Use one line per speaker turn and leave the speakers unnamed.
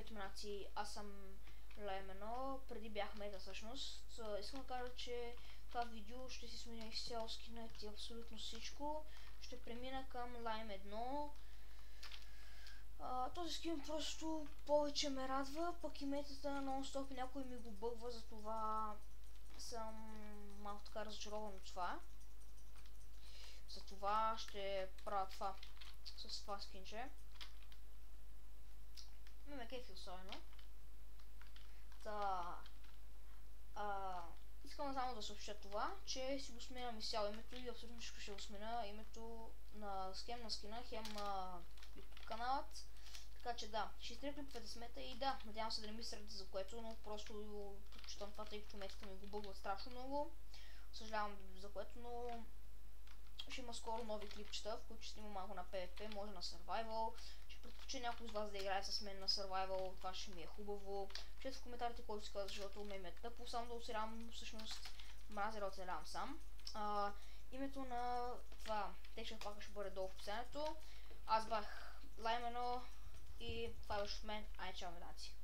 Здравейте, мраци, аз съм Лаймено, преди бях Мета всъщност. Искам да кажа, че това видео ще си сменя изцяло скинът и абсолютно всичко. Ще премина към Lime 1. Този скин просто повече ме радва, пък и метата нон-стоп и някой ми го бъгва, затова съм малко така разочарован от това. Затова ще правя това с това скинче. Ме кефи особено. Искам само да съобщя това, че си го сменям изцяло името и абсолютно всичко ще го сменя името на скина, хем YouTube каналът. Така че да, ще изтрия клиповете с мета и да, надявам се да не ми сърдите за което, но просто предпочитам това, тъй като метите ми го бъгват страшно много. Съжалявам за което, но ще има скоро нови клипчета, в които ще снимам малко на PvP, може на Survival. Ще предпочитам някой с вас да играе с мен на Survival, това ще ми е хубаво. Пишете в коментарите който си казва, защото ме е тъпо сам да оцелявам, всъщност мразя да оцелявам сам. Името на това текстчен пака ще бъде долу в описанието. Аз бях Лаймено и това беше от мен. Ай, чао, медаци!